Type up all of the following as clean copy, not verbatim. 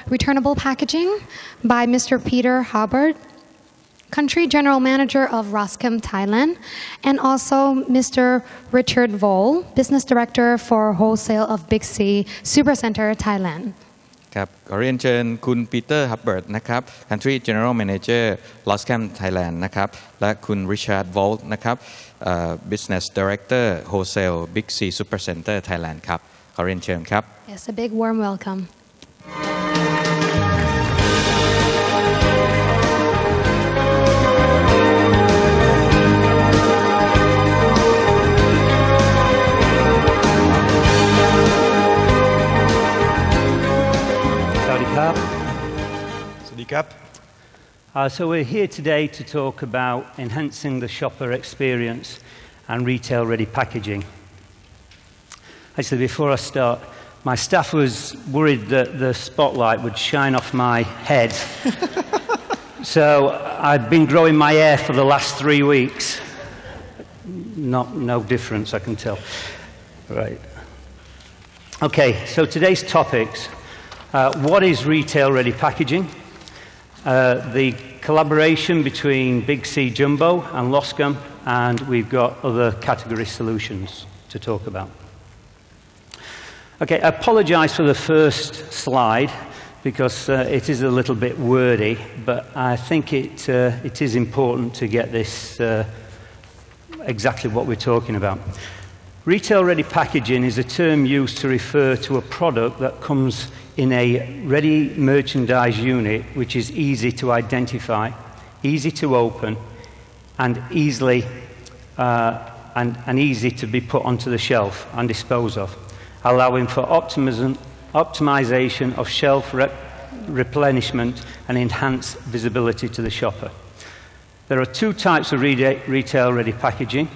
returnable packaging by Mr. Peter Hubbard, Country General Manager of Roscom Thailand, and also Mr. Richard Vole, Business Director for Wholesale of Big C Supercenter Thailand ครับขอเรียนเชิญคุณปีเตอร์ฮับเบิร์ตนะครับ Country General Manager Roscom Thailand นะครับและคุณ Richard Vole นะครับ Business Director Wholesale Big C Supercenter Thailand ครับขอเรียนเชิญครับ Yes, a big warm welcome. So we're here today to talk about enhancing the shopper experience and retail-ready packaging. Actually, before I start, my staff was worried that the spotlight would shine off my head. So I've been growing my hair for the last 3 weeks. No difference, I can tell. Right. Okay, so today's topics. What is retail-ready packaging? The collaboration between Big C Jumbo and Roscom, and we've got other category solutions to talk about. Okay, I apologize for the first slide because it is a little bit wordy, but I think it is important to get this exactly what we're talking about. Retail-ready packaging is a term used to refer to a product that comes in a ready merchandise unit which is easy to identify, easy to open, and easy to be put onto the shelf and disposed of, allowing for optimization of shelf replenishment and enhanced visibility to the shopper. There are 2 types of retail-ready packaging.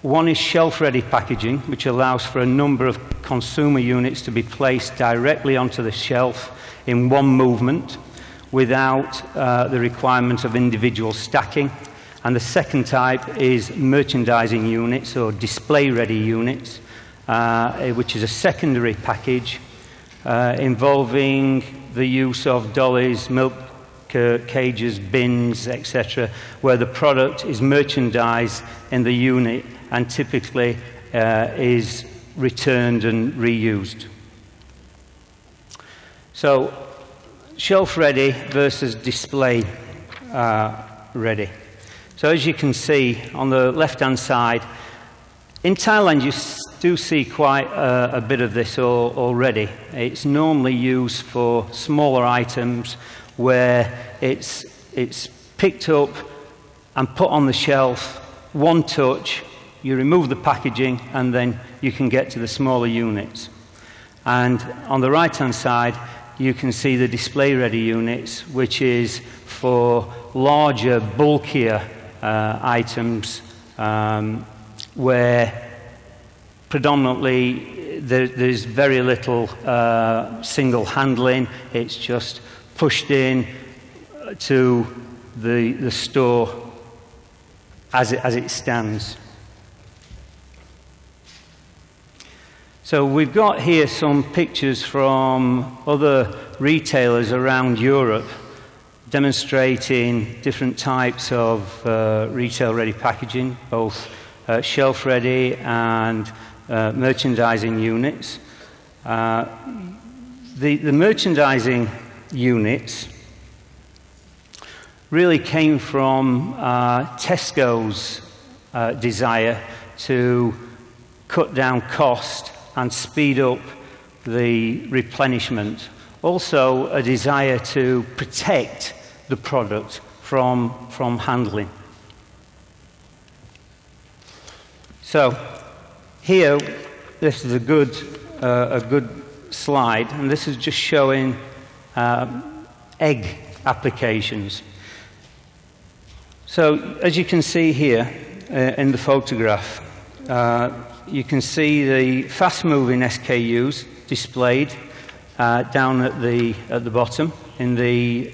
One is shelf-ready packaging, which allows for a number of consumer units to be placed directly onto the shelf in one movement without the requirement of individual stacking. And the second type is merchandising units or display-ready units, which is a secondary package involving the use of dollies, milk cages, bins, etc., where the product is merchandised in the unit and typically is returned and reused. So, shelf-ready versus display-ready. So as you can see on the left-hand side, in Thailand you do see quite a bit of this already. It's normally used for smaller items where it's picked up and put on the shelf, one touch, you remove the packaging, and then you can get to the smaller units. And on the right-hand side, you can see the display-ready units, which is for larger, bulkier items where predominantly there's very little single handling. It's just pushed in to the store as it stands. So we've got here some pictures from other retailers around Europe demonstrating different types of retail-ready packaging, both shelf-ready and merchandising units. The merchandising units really came from Tesco's desire to cut down cost and speed up the replenishment. Also a desire to protect the product from handling. So here, this is a good slide, and this is just showing egg applications. So as you can see here in the photograph, you can see the fast-moving SKUs displayed down at the bottom in the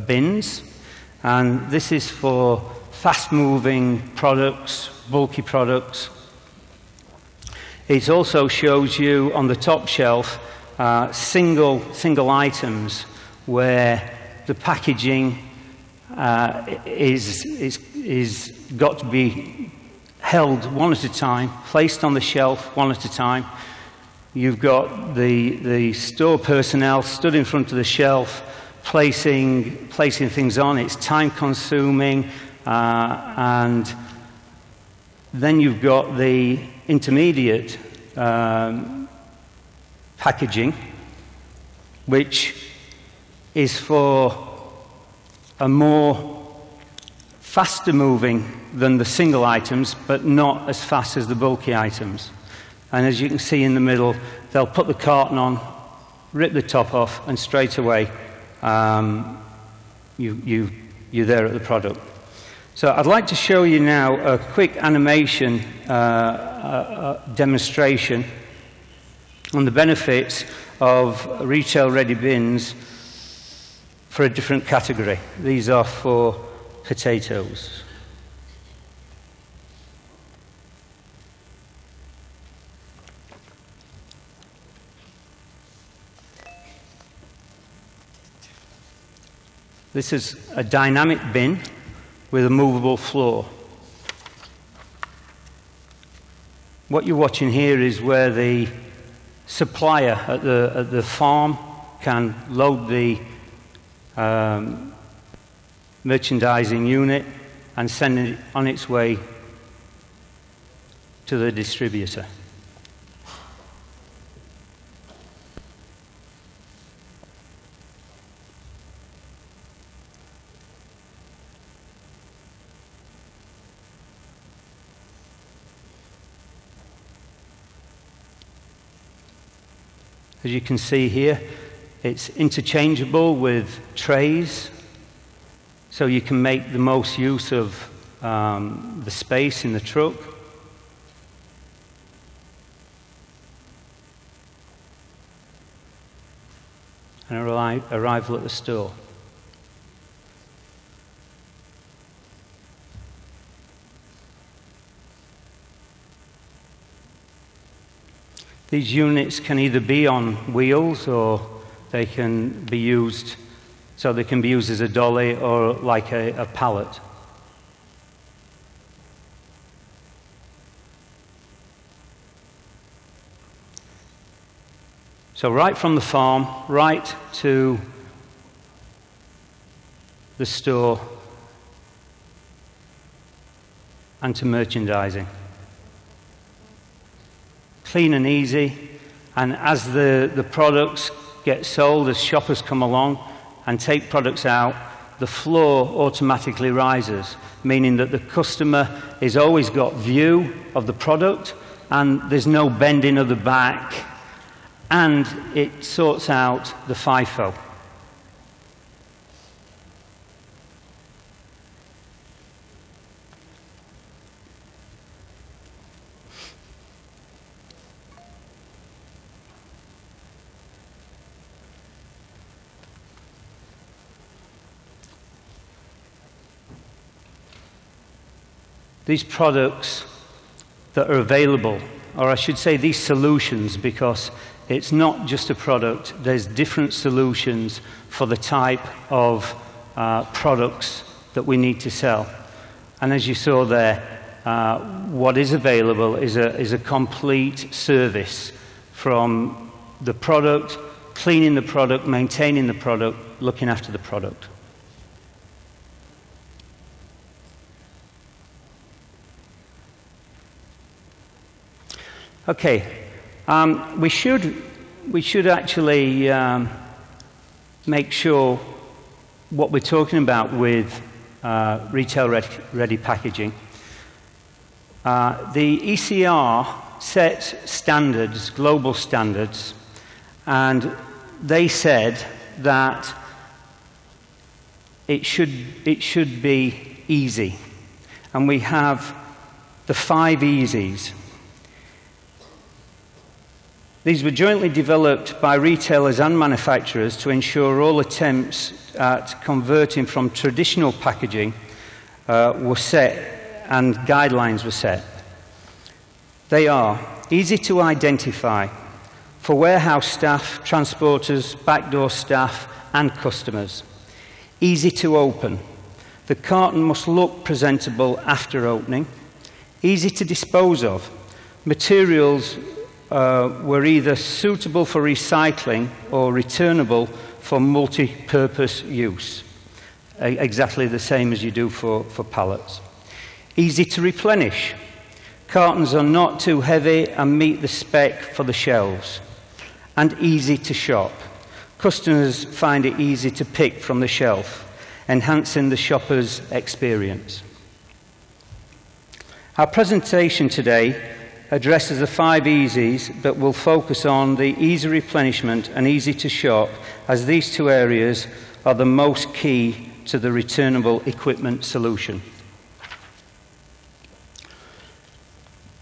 bins, and this is for fast-moving products, bulky products. It also shows you on the top shelf single items where the packaging is got to be held one at a time, placed on the shelf one at a time. You've got the store personnel stood in front of the shelf, placing things on. It's time-consuming, and then you've got the intermediate packaging, which is for a more faster moving than the single items, but not as fast as the bulky items. And as you can see in the middle, they'll put the carton on, rip the top off, and straight away you're there at the product. So I'd like to show you now a quick animation demonstration on the benefits of retail-ready bins for a different category. These are for potatoes. This is a dynamic bin with a movable floor. What you're watching here is where the supplier at the farm can load the merchandising unit and send it on its way to the distributor. As you can see here, it's interchangeable with trays, so you can make the most use of the space in the truck. And arrival at the store. These units can either be on wheels or they can be used, so they can be used as a dolly or like a pallet. So right from the farm, right to the store and to merchandising. Clean and easy, and as the products get sold, as shoppers come along and take products out, the floor automatically rises, meaning that the customer has always got view of the product and there's no bending of the back, and it sorts out the FIFO. These products that are available, or I should say these solutions, because it's not just a product, there's different solutions for the type of products that we need to sell. And as you saw there, what is available is a complete service from the product, cleaning the product, maintaining the product, looking after the product. Okay, we should actually make sure what we're talking about with retail-ready packaging. The ECR sets standards, global standards, and they said that it should be easy. And we have the 5 easies. These were jointly developed by retailers and manufacturers to ensure all attempts at converting from traditional packaging were set and guidelines were set. They are easy to identify, for warehouse staff, transporters, backdoor staff, and customers. Easy to open. The carton must look presentable after opening. Easy to dispose of. Materials were either suitable for recycling or returnable for multi-purpose use. Exactly the same as you do for pallets. Easy to replenish. Cartons are not too heavy and meet the spec for the shelves. And easy to shop. Customers find it easy to pick from the shelf, enhancing the shopper's experience. Our presentation today addresses the 5 easies, but will focus on the easy replenishment and easy to shop, as these 2 areas are the most key to the returnable equipment solution.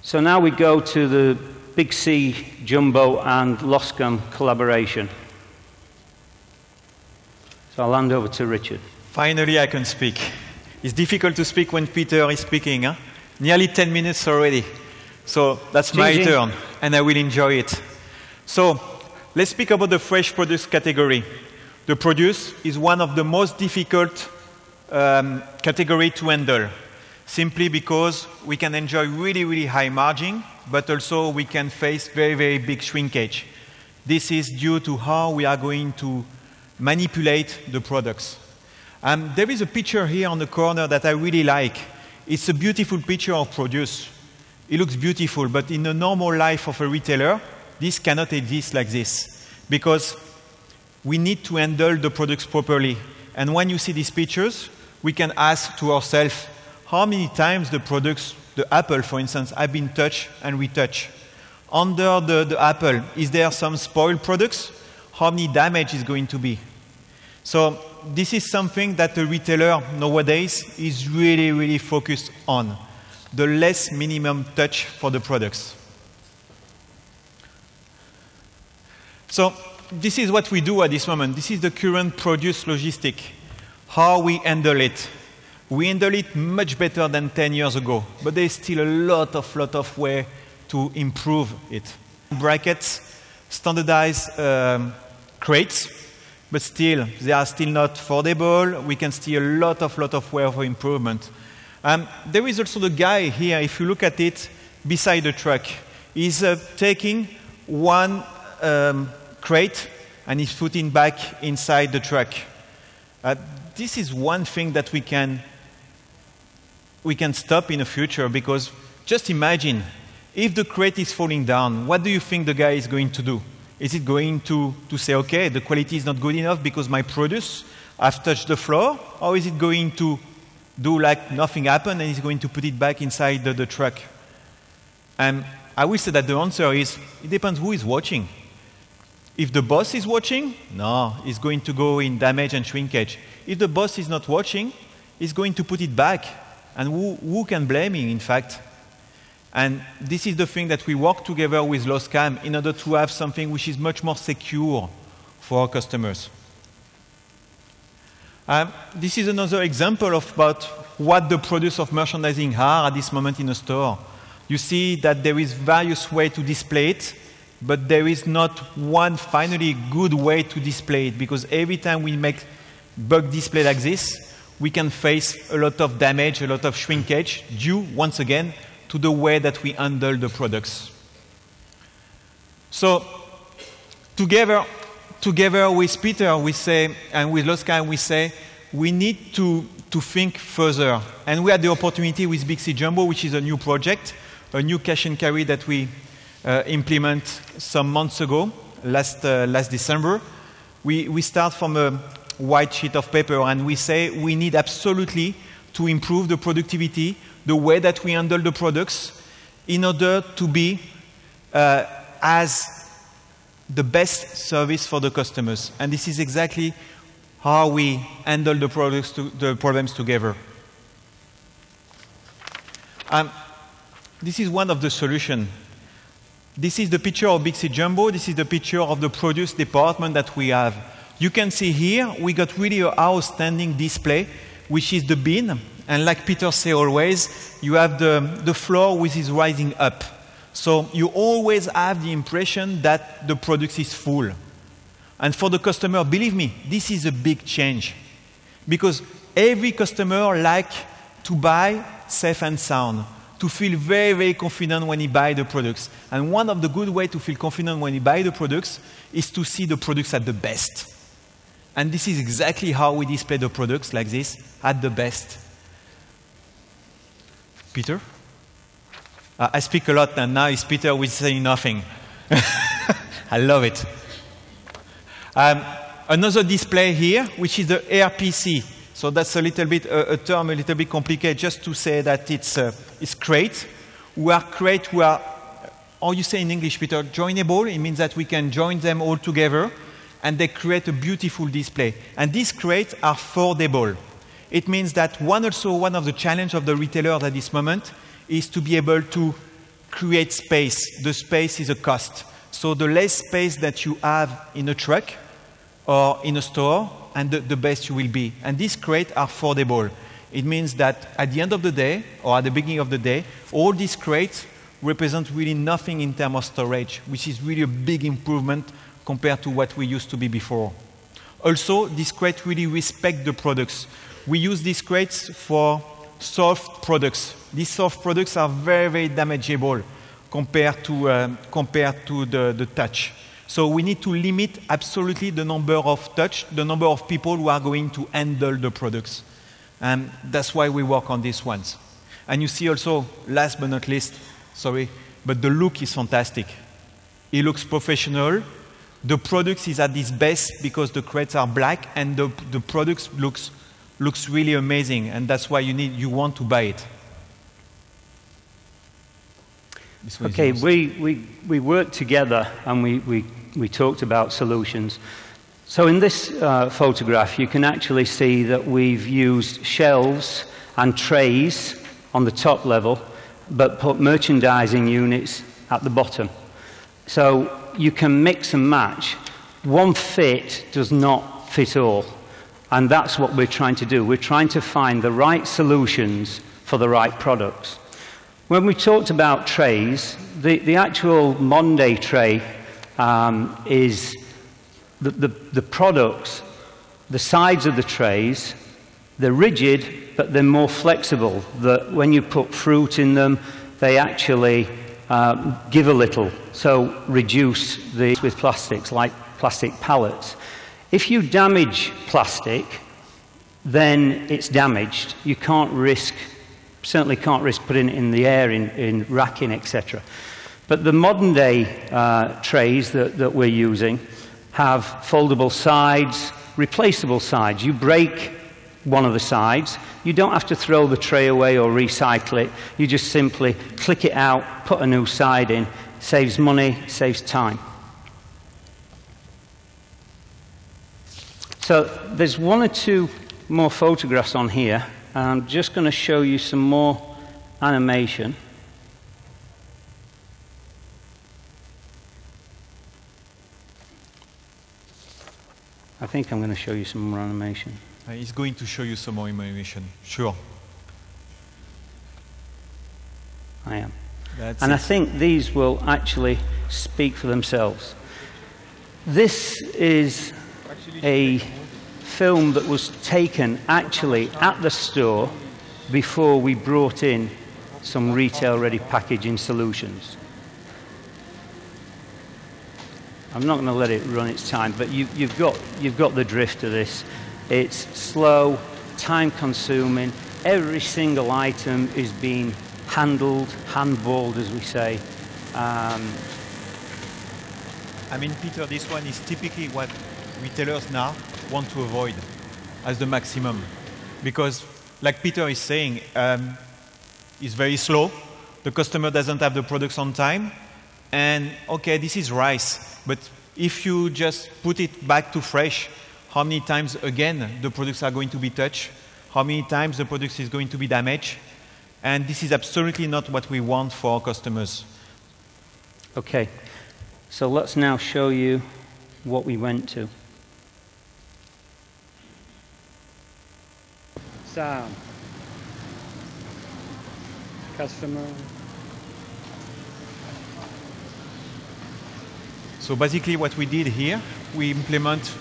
So now we go to the Big C Jumbo and Loscam collaboration. So I'll hand over to Richard. Finally, I can speak. It's difficult to speak when Peter is speaking. Huh? Nearly 10 minutes already. So that's my turn, and I will enjoy it. So let's speak about the fresh produce category. The produce is one of the most difficult category to handle, simply because we can enjoy really, really high margin, but also we can face very, very big shrinkage. This is due to how we are going to manipulate the products. There is a picture here on the corner that I really like. It's a beautiful picture of produce. It looks beautiful, but in the normal life of a retailer, this cannot exist like this, because we need to handle the products properly. And when you see these pictures, we can ask to ourselves, how many times the products, the apple, for instance, have been touched and retouched? Under the apple, is there some spoiled products? How many damage is going to be? So this is something that the retailer nowadays is really, really focused on. The less minimum touch for the products. So this is what we do at this moment. This is the current produce logistic, how we handle it. We handle it much better than 10 years ago, but there's still a lot of way to improve it. Brackets, standardized crates, but still, they are still not affordable. We can see a lot of way for improvement. There is also the guy here, if you look at it, beside the truck. He's taking one crate and he's putting back inside the truck. This is one thing that we can stop in the future, because just imagine, if the crate is falling down, what do you think the guy is going to do? Is it going to say, okay, the quality is not good enough because my produce have touched the floor? Or is it going to do like nothing happened and he's going to put it back inside the truck? And I will say that the answer is, it depends who is watching. If the boss is watching, no, it's going to go in damage and shrinkage. If the boss is not watching, he's going to put it back. And who can blame him, in fact? And this is the thing that we work together with Loscam in order to have something which is much more secure for our customers. This is another example of about what the produce of merchandising are at this moment in a store. You see that there is various ways to display it, but there is not one finally good way to display it, because every time we make bulk display like this, we can face a lot of damage, a lot of shrinkage, due, once again, to the way that we handle the products. So, together with Peter, we say, and with Loscam, we say, we need to think further. And we had the opportunity with Big C Jumbo, which is a new project, a new cash and carry that we implement some months ago, last December. We start from a white sheet of paper, and we say we need absolutely to improve the productivity, the way that we handle the products, in order to be as the best service for the customers. And this is exactly how we handle the problems together. This is one of the solutions. This is the picture of Big C Jumbo. This is the picture of the produce department that we have. You can see here, we got really an outstanding display, which is the bin. And like Peter says always, you have the floor which is rising up. So you always have the impression that the product is full. And for the customer, believe me, this is a big change. Because every customer likes to buy safe and sound, to feel very, very confident when he buys the products. And one of the good ways to feel confident when he buys the products is to see the products at the best. And this is exactly how we display the products like this, at the best. Peter? I speak a lot, and now it's Peter who is saying nothing. I love it. Another display here, which is the AirPC. So that's a little bit a term a little bit complicated, just to say that it's crate. We are crate. We are, how you say in English, Peter, joinable. It means that we can join them all together, and they create a beautiful display. And these crates are foldable. It means that one of the challenges of the retailers at this moment is to be able to create space. The space is a cost. So the less space that you have in a truck or in a store, and the best you will be. And these crates are foldable. It means that at the end of the day, or at the beginning of the day, all these crates represent really nothing in terms of storage, which is really a big improvement compared to what we used to be before. Also, these crates really respect the products. We use these crates for soft products. These soft products are very, very damageable compared to the touch. So we need to limit absolutely the number of the number of people who are going to handle the products. And that's why we work on these ones. And you see also, last but not least, sorry, but the look is fantastic. It looks professional. The product is at its best because the crates are black, and the product looks really amazing, and that's why you want to buy it. Okay, we worked together and we talked about solutions. So in this photograph, you can actually see that we've used shelves and trays on the top level, but put merchandising units at the bottom. So you can mix and match. One fit does not fit all. And that's what we're trying to do. We're trying to find the right solutions for the right products. When we talked about trays, the actual modern day tray is the products, the sides of the trays, they're rigid, but they're more flexible. That when you put fruit in them, they actually give a little, so reduce with plastics, like plastic pallets. If you damage plastic, then it's damaged. You can't risk, certainly can't risk putting it in the air, in racking, etc. But the modern day trays that we're using have foldable sides, replaceable sides. You break one of the sides, you don't have to throw the tray away or recycle it. You just simply click it out, put a new side in. Saves money, saves time. So there's one or two more photographs on here. I'm just going to show you some more animation. I think I'm going to show you some more animation. He's going to show you some more animation, sure. I am. And I think these will actually speak for themselves. This is a film that was taken actually at the store before we brought in some retail-ready packaging solutions. I'm not going to let it run its time, but you've got the drift of this. It's slow, time-consuming. Every single item is being handled, handballed, as we say. I mean, Peter, this one is typically what retailers now want to avoid as the maximum. Because, like Peter is saying, it's very slow. The customer doesn't have the products on time. And, okay, this is rice. But if you just put it back to fresh, how many times, again, the products are going to be touched? How many times the product is going to be damaged? And this is absolutely not what we want for our customers. Okay, so let's now show you what we went to. Sam, customer. So basically what we did here, we implement,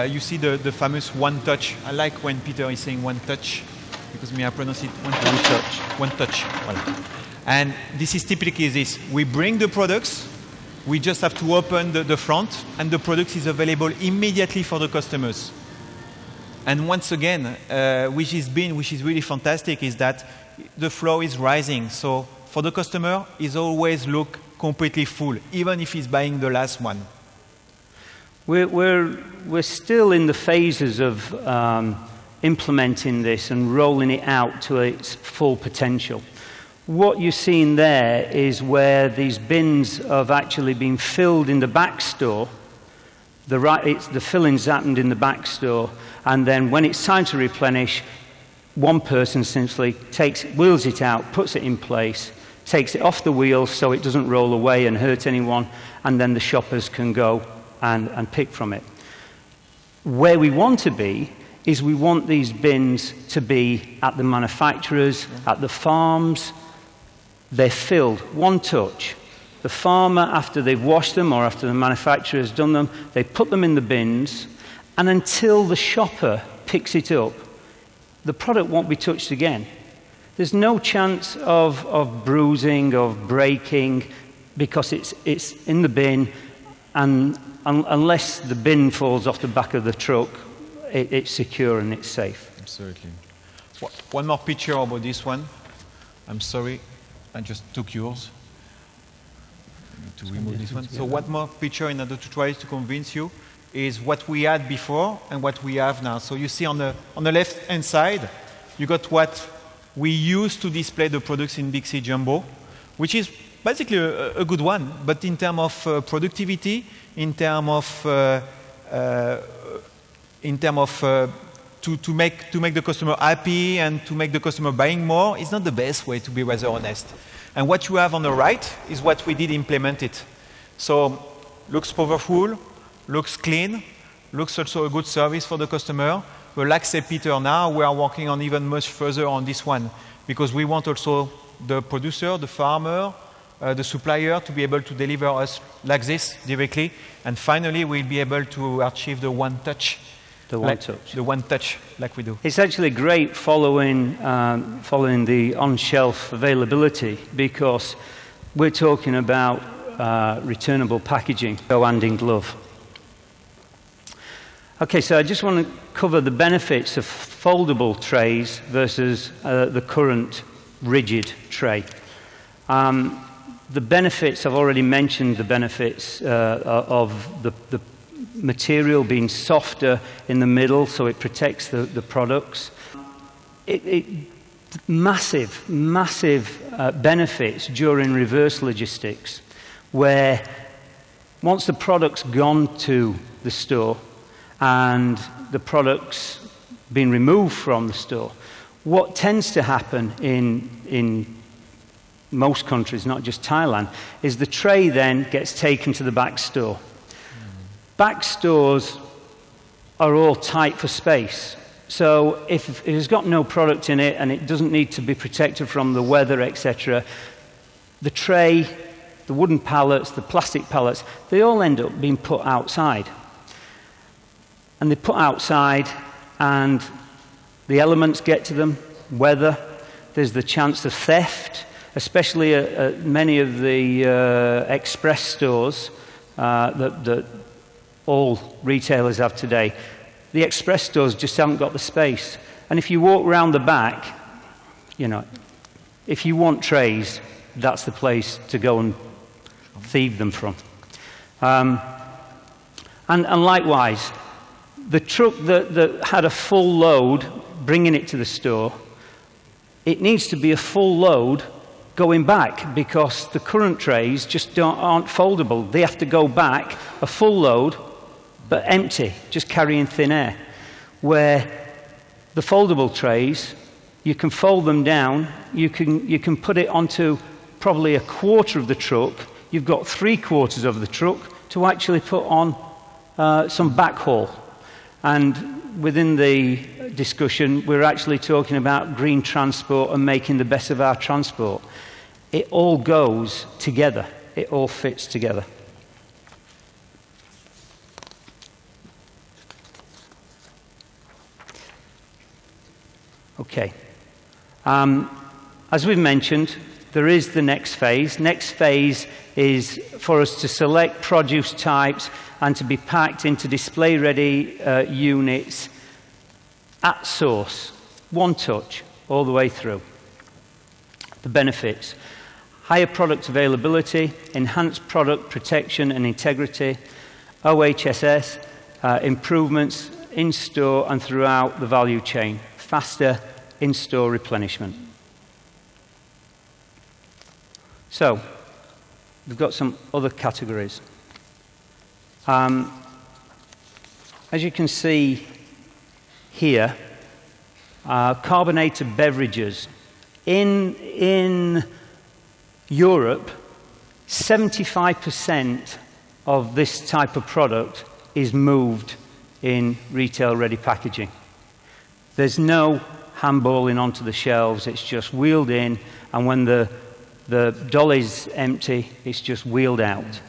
you see the famous one touch. I like when Peter is saying one touch, because me I pronounce it one touch. One touch. Voilà. And this is typically this. We bring the products, we just have to open the front, and the product is available immediately for the customers. And once again, which is really fantastic, is that the flow is rising. So for the customer, it's always look completely full, even if he's buying the last one. We're still in the phases of implementing this and rolling it out to its full potential. What you're seeing there is where these bins have actually been filled in the back store. The filling's happened in the back store, and then when it's time to replenish, one person simply wheels it out, puts it in place, takes it off the wheels so it doesn't roll away and hurt anyone, and then the shoppers can go and pick from it. Where we want to be is we want these bins to be at the manufacturers, at the farms. They're filled, one touch. The farmer, after they've washed them or after the manufacturer has done them, they put them in the bins, and until the shopper picks it up, the product won't be touched again. There's no chance of bruising, of breaking, because it's in the bin, and unless the bin falls off the back of the truck, it's secure and it's safe. Absolutely. One more picture about this one. I'm sorry, I just took yours. To remove this one. So one more picture in order to try to convince you is what we had before and what we have now. So you see on the left-hand side, you got what we used to display the products in Big C Jumbo, which is basically a good one, but in terms of productivity, in terms of to make the customer happy and to make the customer buying more, it's not the best way, to be rather honest. And what you have on the right is what we did implement it. So looks powerful, looks clean, looks also a good service for the customer. But like said Peter, now we are working on even much further on this one, because we want also the producer, the farmer, the supplier to be able to deliver us like this directly. And finally, we'll be able to achieve the one touch. The one touch. The one touch, like we do. It's actually great following the on-shelf availability, because we're talking about returnable packaging, go hand in glove. Okay, so I just want to cover the benefits of foldable trays versus the current rigid tray. The benefits, I've already mentioned the benefits of the material being softer in the middle, so it protects the products. Massive benefits during reverse logistics, where once the product's gone to the store and the product's been removed from the store, what tends to happen in most countries, not just Thailand, is the tray then gets taken to the back store. Back stores are all tight for space. So if it has got no product in it and it doesn't need to be protected from the weather, etc., the tray, the wooden pallets, the plastic pallets, they all end up being put outside. And they put outside and the elements get to them, weather, there's the chance of theft, especially at many of the express stores that all retailers have today. The express stores just haven't got the space. And if you walk around the back, you know, if you want trays, that's the place to go and thieve them from. And likewise, the truck that had a full load bringing it to the store, it needs to be a full load going back, because the current trays just aren't foldable. They have to go back a full load, but empty, just carrying thin air. Where the foldable trays, you can fold them down, you can put it onto probably a quarter of the truck, you've got 3/4 of the truck to actually put on some backhaul. And within the discussion, we're actually talking about green transport and making the best of our transport. It all goes together. It all fits together. Okay. As we've mentioned, there is the next phase. Next phase is for us to select produce types and to be packed into display-ready units at source, one touch, all the way through. The benefits: higher product availability, enhanced product protection and integrity, OHSS, improvements in-store and throughout the value chain, faster in-store replenishment. So, we've got some other categories. As you can see here, carbonated beverages. In Europe, 75% of this type of product is moved in retail-ready packaging. There's no handballing onto the shelves. It's just wheeled in, and when the dolly's empty, it's just wheeled out.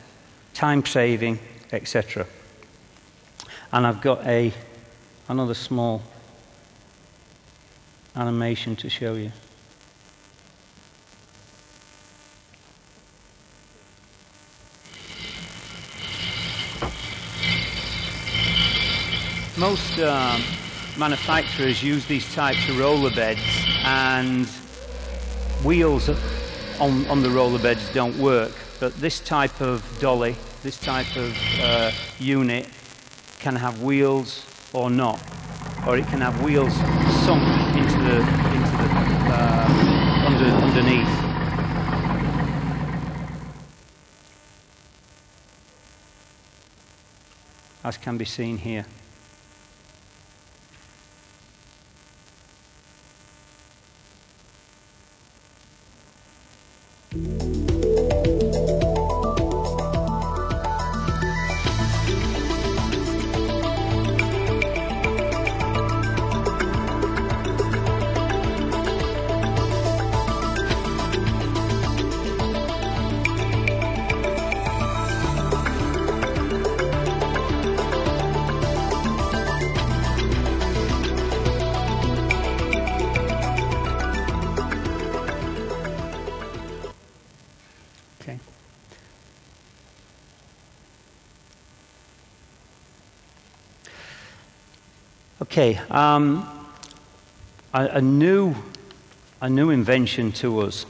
Time-saving, etc. And I've got another small animation to show you. Most manufacturers use these types of roller beds, and wheels on the roller beds don't work. But this type of dolly, this type of unit, can have wheels or not, or it can have wheels sunk into the underneath. As can be seen here. Okay, a new invention to us,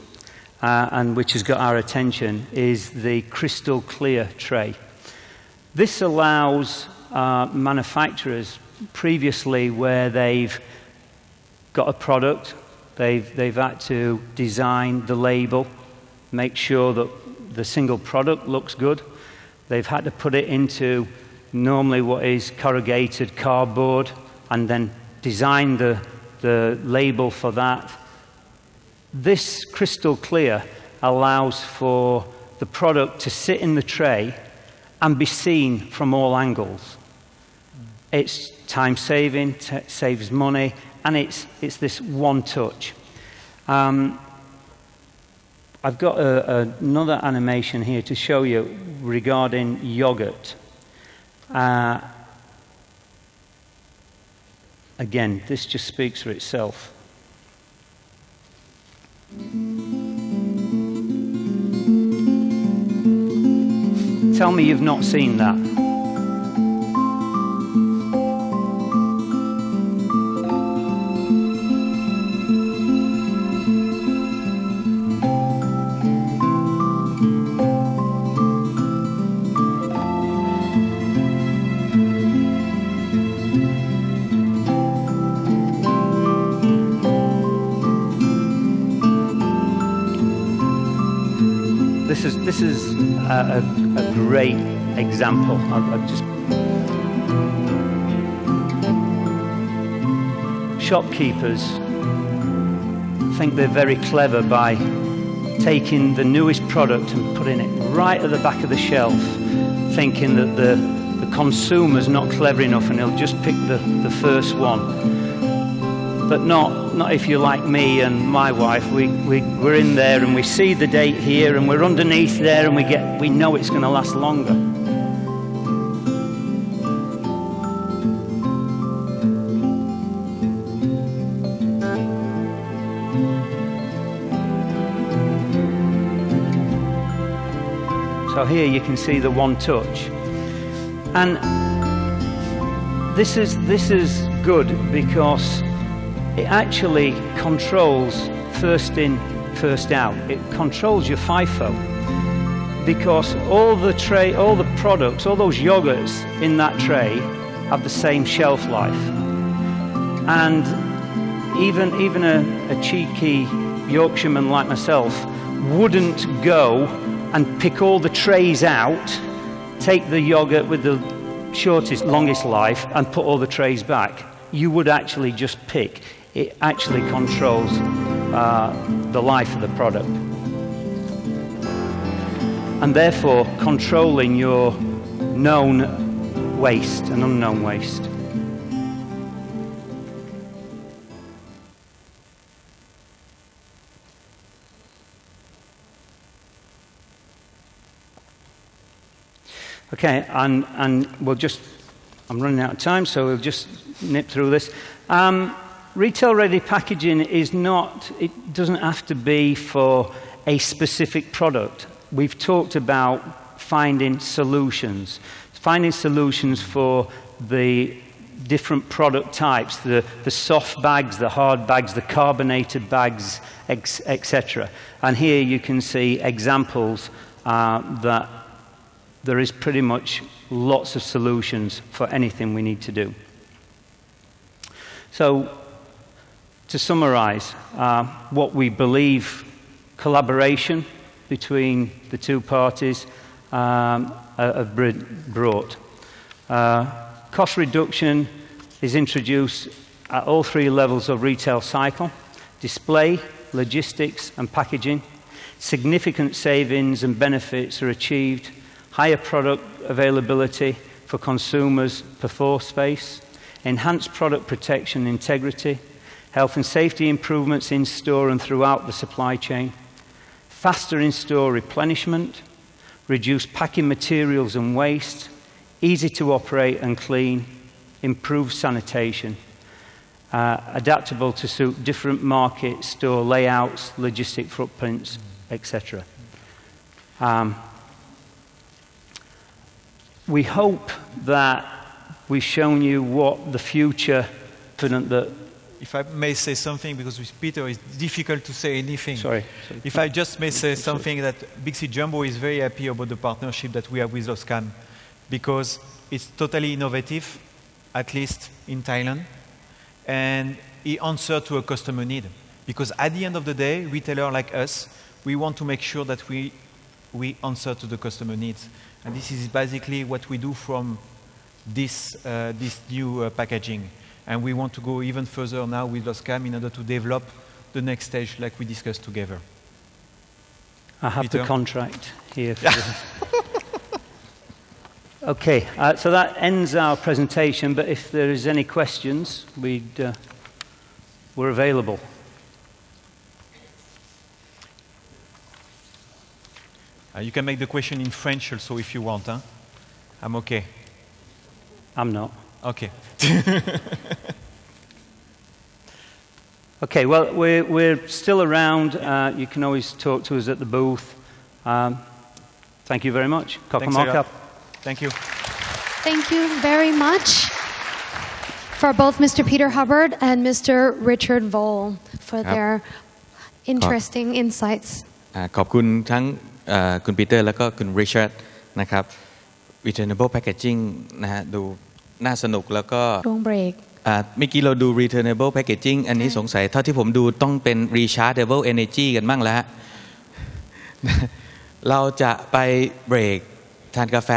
and which has got our attention, is the crystal clear tray. This allows manufacturers, previously where they've got a product, they've had to design the label, make sure that the single product looks good. They've had to put it into normally what is corrugated cardboard, and then design the label for that. This crystal clear allows for the product to sit in the tray and be seen from all angles. It's time-saving, saves money, and it's this one touch. I've got another animation here to show you regarding yogurt. Again, this just speaks for itself. Tell me you've not seen that. This is a great example. Shopkeepers think they're very clever by taking the newest product and putting it right at the back of the shelf, thinking that the consumer's not clever enough and he'll just pick the first one. But not if you're like me and my wife. We're in there and we see the date here and we're underneath there and we know it's going to last longer. So here you can see the one touch. And this is good because it actually controls first in, first out. It controls your FIFO because all the products, all those yogurts in that tray have the same shelf life. And even a cheeky Yorkshireman like myself wouldn't go and pick all the trays out, take the yogurt with the shortest, longest life and put all the trays back. You would actually just pick. It actually controls the life of the product. And therefore controlling your known waste and unknown waste. Okay, and we'll just, I'm running out of time, so we'll just nip through this. Retail-ready packaging is not, it doesn't have to be for a specific product. We've talked about finding solutions for the different product types, the soft bags, the hard bags, the carbonated bags, etc. And here you can see examples that there is pretty much lots of solutions for anything we need to do. So, to summarize, what we believe collaboration between the two parties have brought. Cost reduction is introduced at all three levels of retail cycle: display, logistics, and packaging. Significant savings and benefits are achieved. Higher product availability for consumers per floor space, enhanced product protection and integrity, health and safety improvements in store and throughout the supply chain, faster in-store replenishment, reduced packing materials and waste, easy to operate and clean, improved sanitation, adaptable to suit different market store layouts, logistic footprints, etc. We hope that we've shown you what the future, if I may say something, because with Peter it's difficult to say anything. Sorry. If I just may say something, that Big C Jumbo is very happy about the partnership that we have with Loscam, because it's totally innovative, at least in Thailand, and it answers to a customer need. Because at the end of the day, retailers like us, we want to make sure that we answer to the customer needs. And this is basically what we do from this new packaging. And we want to go even further now with Loscam in order to develop the next stage like we discussed together. I have Peter? the contract here. Okay, so that ends our presentation, but if there is any questions, we're available. You can make the question in French also if you want. Huh? I'm okay. I'm not. Okay. Okay, well, we're still around. You can always talk to us at the booth. Thank you very much. Thanks a lot. Thank you. Thank you very much for both Mr. Peter Hubbard and Mr. Richard Vole for their interesting insights. ขอบคุณทั้งคุณปีเตอร์แล้วก็คุณริชาร์ดนะครับ returnable packaging นะฮะดูน่าสนุกแล้วก็ช่วงเบรกเมื่อกี้เราดู returnable packaging อันนี้สงสัยเท่าที่ผมดูต้องเป็น rechargeable energy กันบ้างแล้วเราจะไปเบรกทานกาแฟ